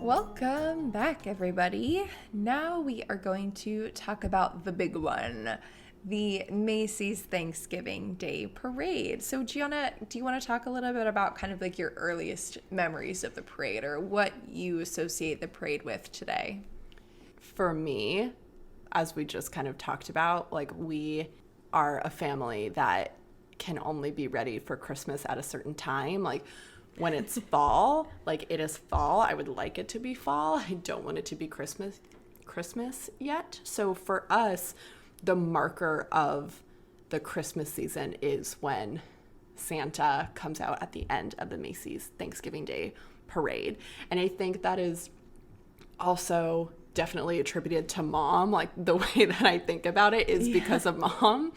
Welcome back, everybody. Now we are going to talk about the big one, the Macy's Thanksgiving Day Parade. So Gianna, do you want to talk a little bit about kind of like your earliest memories of the parade, or what you associate the parade with today? For me, as we just kind of talked about, like, we are a family that can only be ready for Christmas at a certain time. Like, when it's fall, like, it is fall. I would like it to be fall. I don't want it to be Christmas yet. So for us, the marker of the Christmas season is when Santa comes out at the end of the Macy's Thanksgiving Day Parade. And I think that is also definitely attributed to Mom. Like, the way that I think about it is because of Mom,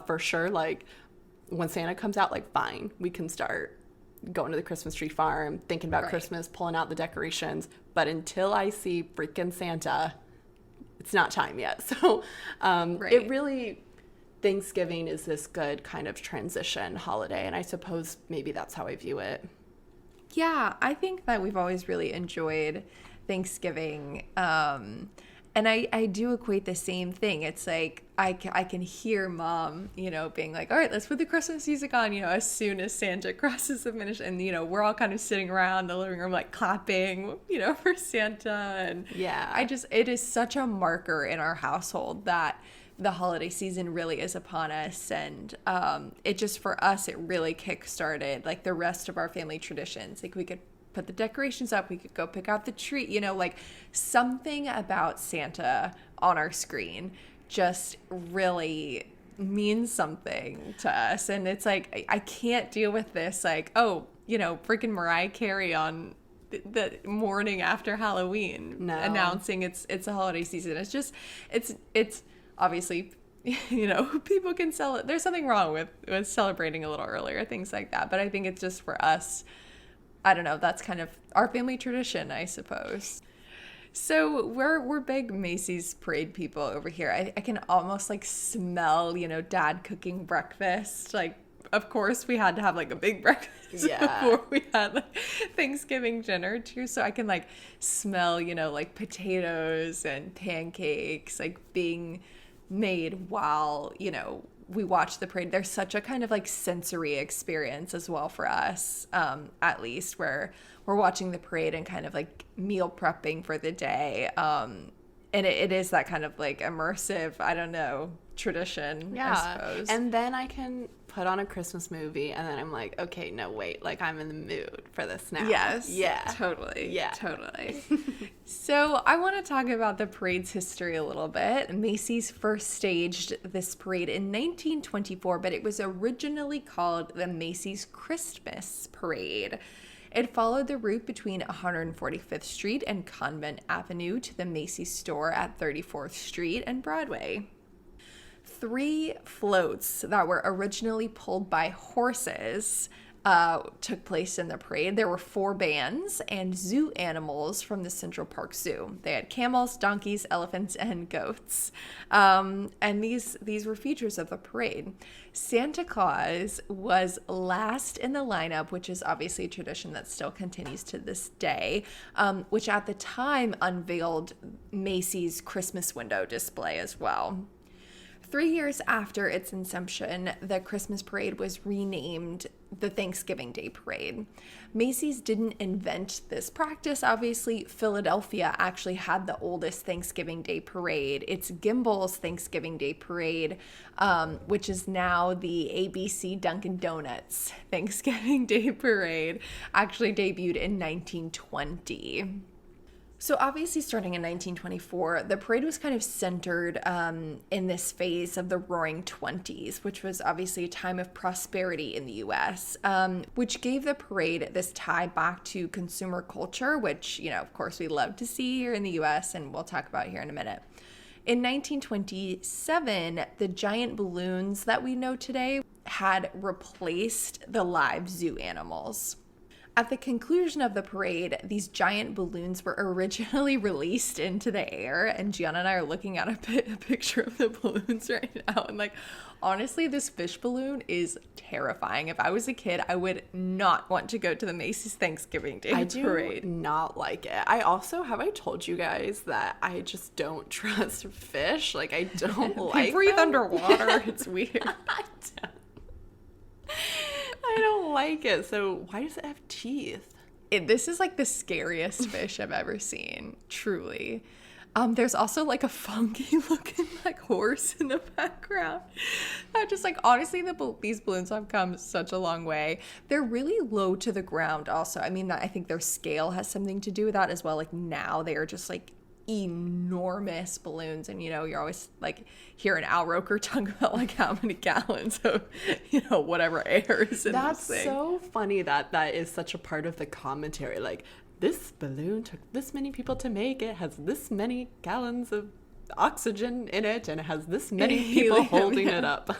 for sure. Like, when Santa comes out, like, fine, we can start going to the Christmas tree farm, thinking about Christmas, pulling out the decorations. But until I see freaking Santa, it's not time yet. So it really, Thanksgiving is this good kind of transition holiday. And I suppose maybe that's how I view it. Yeah, I think that we've always really enjoyed Thanksgiving. And I do equate the same thing. It's like I can hear Mom, being like, all right, let's put the Christmas music on, as soon as Santa crosses the finish. And, we're all kind of sitting around the living room, like, clapping, for Santa. And yeah, it is such a marker in our household that the holiday season really is upon us. And it just, for us, it really kickstarted, like, the rest of our family traditions. Like, we could put the decorations up, we could go pick out the tree, like, something about Santa on our screen just really means something to us. And it's like, I can't deal with this, like, freaking Mariah Carey on the morning after Halloween announcing it's a holiday season. It's just, it's obviously, people can sell it. There's something wrong with celebrating a little earlier, things like that. But I think it's just, for us, I don't know, that's kind of our family tradition, I suppose. So we're big Macy's parade people over here. I can almost, like, smell, Dad cooking breakfast. Like, of course, we had to have, like, a big breakfast before we had, like, Thanksgiving dinner too. So I can, like, smell, like, potatoes and pancakes, like, being made while, we watch the parade, there's such a kind of like sensory experience as well for us, at least, where we're watching the parade and kind of like meal prepping for the day. And it is that kind of like immersive, I don't know, tradition, I suppose. And then I can put on a Christmas movie and then I'm like, okay, no, wait, like I'm in the mood for this now. Yes. Yeah. Totally. Yeah. Totally. So I want to talk about the parade's history a little bit. Macy's first staged this parade in 1924, but it was originally called the Macy's Christmas Parade. It followed the route between 145th Street and Convent Avenue to the Macy's store at 34th Street and Broadway. 3 floats that were originally pulled by horses took place in the parade. There were 4 bands and zoo animals from the Central Park Zoo. They had camels, donkeys, elephants, and goats. And these were features of the parade. Santa Claus was last in the lineup, which is obviously a tradition that still continues to this day, which at the time unveiled Macy's Christmas window display as well. 3 years after its inception, the Christmas parade was renamed the Thanksgiving Day Parade. Macy's didn't invent this practice, obviously. Philadelphia actually had the oldest Thanksgiving Day Parade. It's Gimbel's Thanksgiving Day Parade, which is now the ABC Dunkin' Donuts Thanksgiving Day Parade, actually debuted in 1920. So obviously starting in 1924, the parade was kind of centered in this phase of the Roaring Twenties, which was obviously a time of prosperity in the U.S., which gave the parade this tie back to consumer culture, which, you know, of course we love to see here in the U.S., and we'll talk about here in a minute. In 1927, the giant balloons that we know today had replaced the live zoo animals. At the conclusion of the parade, these giant balloons were originally released into the air, and Gianna and I are looking at a picture of the balloons right now, and like, honestly, this fish balloon is terrifying. If I was a kid, I would not want to go to the Macy's Thanksgiving Day parade. I do not like it. I also, have I told you guys that I just don't trust fish? Like, I don't like They breathe them. underwater. It's weird. I don't like it. So why does it have teeth? This is like the scariest fish I've ever seen, truly. There's also like a funky looking like horse in the background. I just like, honestly, these balloons have come such a long way. They're really low to the ground also. I mean, I think their scale has something to do with that as well. Like now they are just like enormous balloons, and you know, you're always like hearing Al Roker talk about like how many gallons of, you know, whatever air is in That's this thing. so funny that is such a part of the commentary. Like, this balloon took this many people to make. It has this many gallons of oxygen in it, and it has this many people holding it up.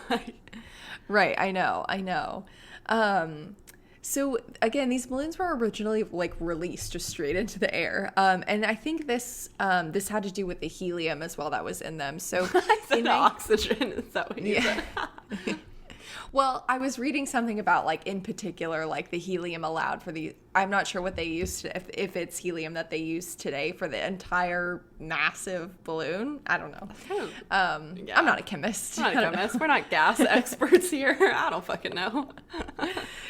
Right, I know. So again, these balloons were originally like released just straight into the air, and I think this had to do with the helium as well that was in them. So I said oxygen. Is that what you said? Well, I was reading something about like in particular like the helium allowed for the. I'm not sure what they used if it's helium that they use today for the entire massive balloon. I don't know. I'm not a chemist. We're not gas experts here. I don't fucking know.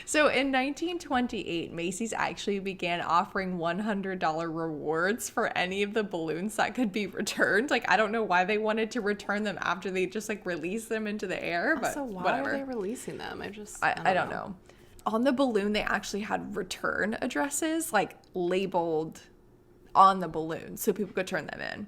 So in 1928, Macy's actually began offering $100 rewards for any of the balloons that could be returned. Like, I don't know why they wanted to return them after they just like released them into the air, but so why whatever. are they releasing them? I don't know. On the balloon, they actually had return addresses like labeled on the balloon so people could turn them in.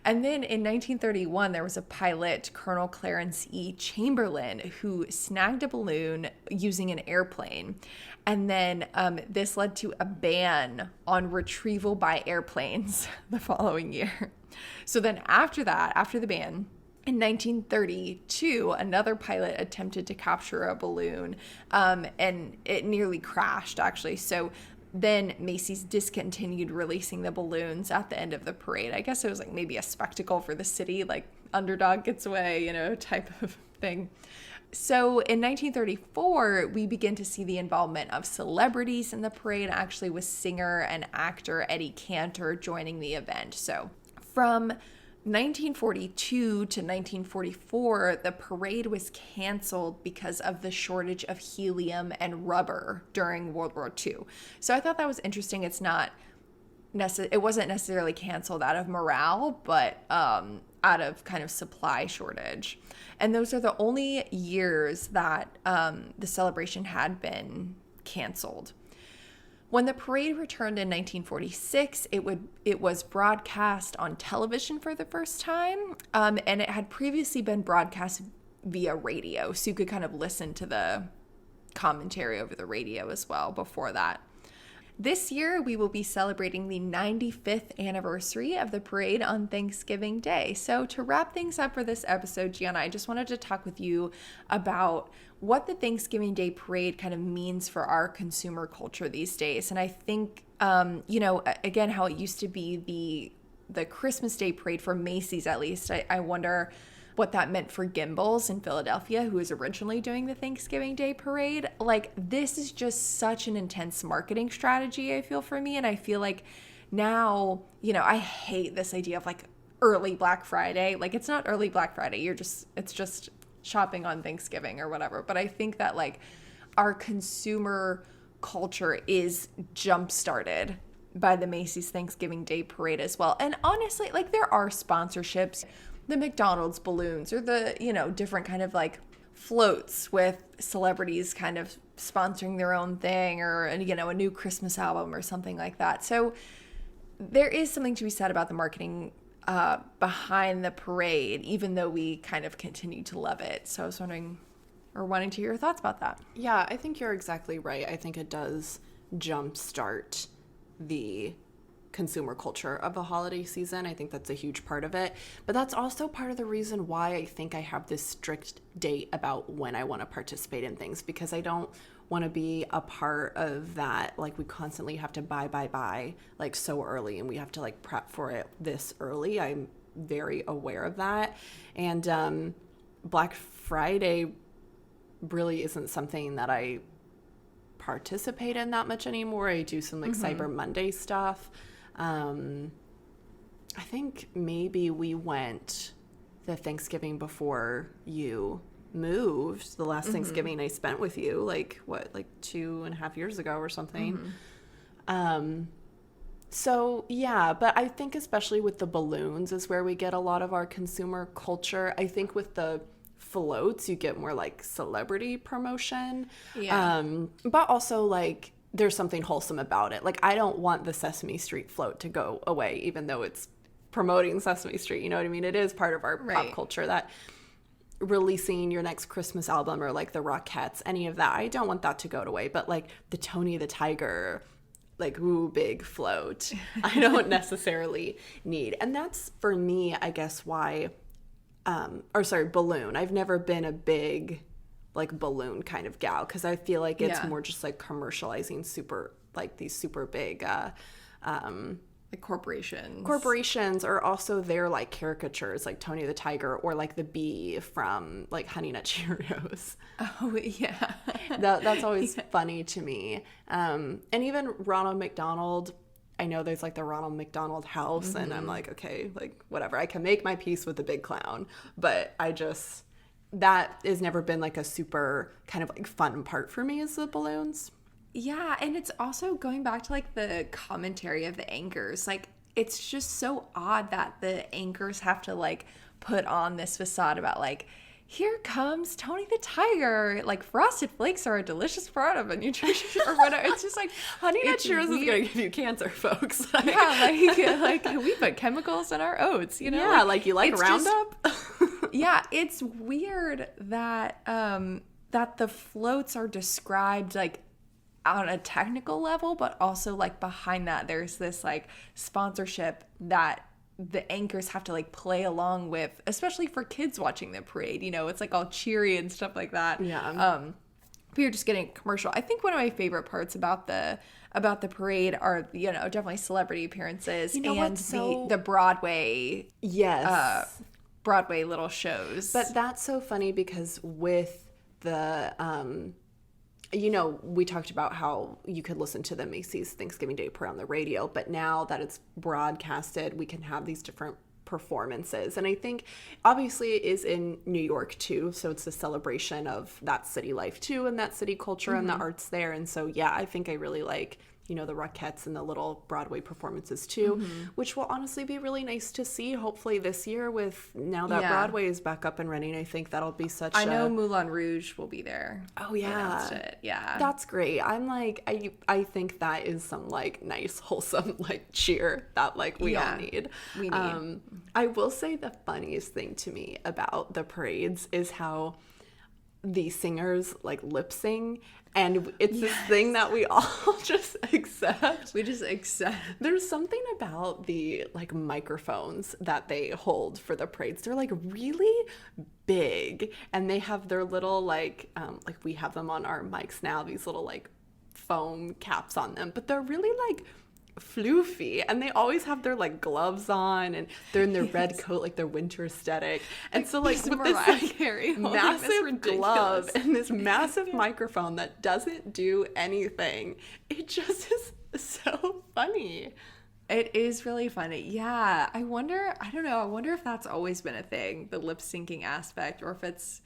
And then in 1931, there was a pilot, Colonel Clarence E. Chamberlain, who snagged a balloon using an airplane. And then this led to a ban on retrieval by airplanes the following year. So then after that, after the ban, in 1932, another pilot attempted to capture a balloon, and it nearly crashed, actually. So then Macy's discontinued releasing the balloons at the end of the parade. I guess it was like maybe a spectacle for the city, like underdog gets away, you know, type of thing. So in 1934, we begin to see the involvement of celebrities in the parade, actually with singer and actor Eddie Cantor joining the event. So from 1942 to 1944, the parade was canceled because of the shortage of helium and rubber during World War II. So I thought that was interesting. It wasn't necessarily canceled out of morale, but out of kind of supply shortage. And those are the only years that the celebration had been canceled. When the parade returned in 1946, it was broadcast on television for the first time, and it had previously been broadcast via radio, so you could kind of listen to the commentary over the radio as well before that. This year, we will be celebrating the 95th anniversary of the parade on Thanksgiving Day. So to wrap things up for this episode, Gianna, I just wanted to talk with you about what the Thanksgiving Day parade kind of means for our consumer culture these days. And I think, again, how it used to be the Christmas Day parade for Macy's, at least. I wonder what that meant for Gimbel's in Philadelphia, who was originally doing the Thanksgiving Day parade. Like, this is just such an intense marketing strategy, I feel, for me. And I feel like now, I hate this idea of like early Black Friday. Like, it's not early Black Friday. It's just shopping on Thanksgiving or whatever. But I think that like our consumer culture is jump-started by the Macy's Thanksgiving Day parade as well. And honestly, like, there are sponsorships, the McDonald's balloons, or the, different kind of like floats with celebrities kind of sponsoring their own thing, or, a new Christmas album or something like that. So there is something to be said about the marketing behind the parade, even though we kind of continue to love it. So I was wondering, or wanting to hear your thoughts about that. Yeah, I think you're exactly right. I think it does jumpstart the consumer culture of the holiday season. I think that's a huge part of it. But that's also part of the reason why I think I have this strict date about when I want to participate in things, because I don't want to be a part of that. Like, we constantly have to buy like so early, and we have to like prep for it this early. I'm very aware of that. And Black Friday really isn't something that I participate in that much anymore. I do some like Cyber Monday stuff. I think maybe we went the Thanksgiving before you moved, the last Thanksgiving I spent with you, like 2.5 years ago or something. So yeah, but I think especially with the balloons is where we get a lot of our consumer culture. I think with the floats, you get more like celebrity promotion. Yeah. But also like there's something wholesome about it. Like, I don't want the Sesame Street float to go away, even though it's promoting Sesame Street. You know what I mean? It is part of our pop culture, that releasing your next Christmas album, or like the Rockettes, any of that. I don't want that to go away. But like the Tony the Tiger, like, ooh, big float, I don't necessarily need. And that's, for me, I guess why, balloon. I've never been a big like balloon kind of gal, because I feel like it's more just like commercializing these super big like corporations are also their like caricatures, like Tony the Tiger, or like the bee from like Honey Nut Cheerios. Oh yeah. That's always funny to me. And even Ronald McDonald, I know there's like the Ronald McDonald house, and I'm like, okay, like whatever, I can make my peace with the big clown, but that has never been like a super kind of like fun part for me, is the balloons. Yeah, and it's also going back to like the commentary of the anchors. Like, it's just so odd that the anchors have to like put on this facade about like, here comes Tony the Tiger. Like, Frosted Flakes are a delicious part of a nutrition or whatever. It's just like, Honey Nut Cheerios is going to give you cancer, folks. Yeah, like we put chemicals in our oats, Yeah, like you like Roundup? Yeah, it's weird that that the floats are described like on a technical level, but also like behind that there's this like sponsorship that the anchors have to like play along with, especially for kids watching the parade. It's like all cheery and stuff like that. Yeah. But you're just getting a commercial. I think one of my favorite parts about the parade are, definitely celebrity appearances and the Broadway. Yes. Broadway little shows. But that's so funny, because with the we talked about how you could listen to the Macy's Thanksgiving Day parade on the radio, but now that it's broadcasted, we can have these different performances. And I think obviously it is in New York too, so it's a celebration of that city life too, and that city culture and the arts there. And so yeah, I think I really like, you know, the Rockettes and the little Broadway performances too, which will honestly be really nice to see hopefully this year with now that Broadway is back up and running. I think that'll be such I know Moulin Rouge will be there. Oh yeah. It. Yeah. That's great. I'm like, I think that is some like nice, wholesome like cheer that like we all need. We need. I will say the funniest thing to me about the parades is how the singers like lip sing, and it's this thing that we all just accept. We just accept. There's something about the like microphones that they hold for the parades. They're like really big, and they have their little like we have them on our mics now, these little like foam caps on them, but they're really like floofy, and they always have their like gloves on, and they're in their red coat, like their winter aesthetic. And so like with this like massive glove and this massive microphone that doesn't do anything, it just is so funny. It is really funny. Yeah. I don't know. I wonder if that's always been a thing, the lip syncing aspect, or if it's,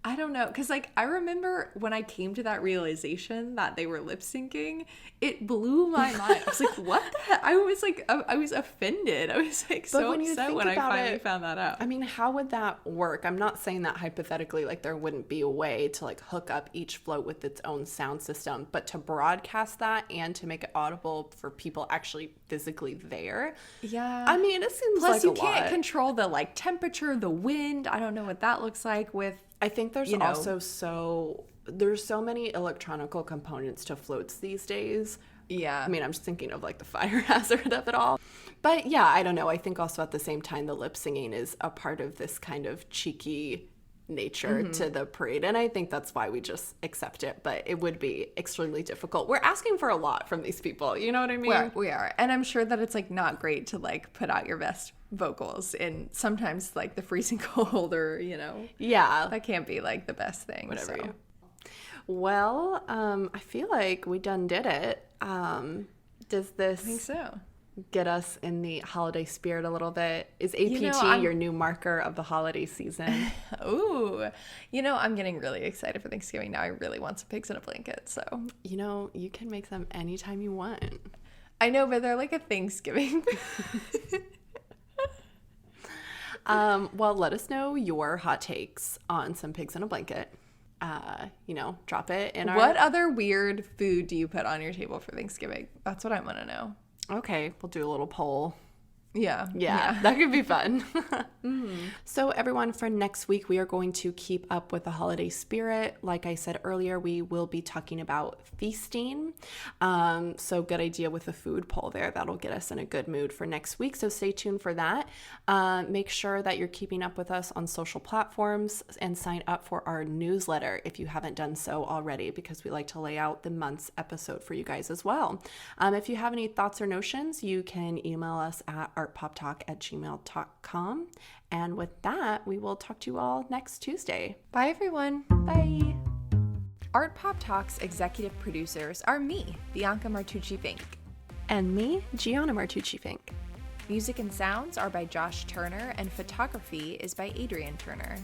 I don't know. Because, like, I remember when I came to that realization that they were lip syncing, it blew my mind. I was like, what the heck? I was like, I was offended. I was like so upset when I finally found that out. I mean, how would that work? I'm not saying that hypothetically, like, there wouldn't be a way to, like, hook up each float with its own sound system, but to broadcast that and to make it audible for people actually physically there. Yeah. I mean, it seems Plus, like you can't control the, like, temperature, the wind. I don't know what that looks like with. I think there's also there's so many electronical components to floats these days. Yeah. I mean, I'm just thinking of like the fire hazard of it all. But yeah, I don't know. I think also at the same time, the lip singing is a part of this kind of cheeky nature to the parade. And I think that's why we just accept it. But it would be extremely difficult. We're asking for a lot from these people. You know what I mean? We are. And I'm sure that it's like not great to like put out your best vocals in sometimes like the freezing cold, or, you know. Yeah. That can't be like the best thing. Whatever. So. Well, I feel like we done did it. Does this I think so. Get us in the holiday spirit a little bit? Is APT your new marker of the holiday season? Ooh, I'm getting really excited for Thanksgiving now. I really want some pigs in a blanket. So, you can make them anytime you want. I know, but they're like a Thanksgiving. Well, let us know your hot takes on some pigs in a blanket. Drop it in our... What other weird food do you put on your table for Thanksgiving? That's what I want to know. Okay, we'll do a little poll. Yeah. That could be fun. So everyone, for next week, we are going to keep up with the holiday spirit. Like I said earlier, we will be talking about feasting. So good idea with the food poll there. That'll get us in a good mood for next week. So stay tuned for that. Make sure that you're keeping up with us on social platforms and sign up for our newsletter if you haven't done so already, because we like to lay out the month's episode for you guys as well. If you have any thoughts or notions, you can email us at artpoptalk@gmail.com. And with that, we will talk to you all next Tuesday. Bye, everyone. Bye. Artpop Talk's executive producers are me, Bianca Martucci-Fink. And me, Gianna Martucci-Fink. Music and sounds are by Josh Turner, and photography is by Adrienne Turner.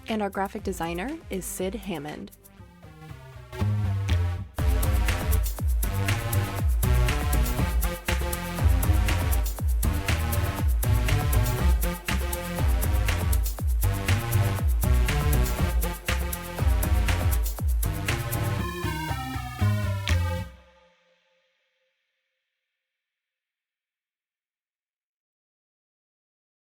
And our graphic designer is Sid Hammond.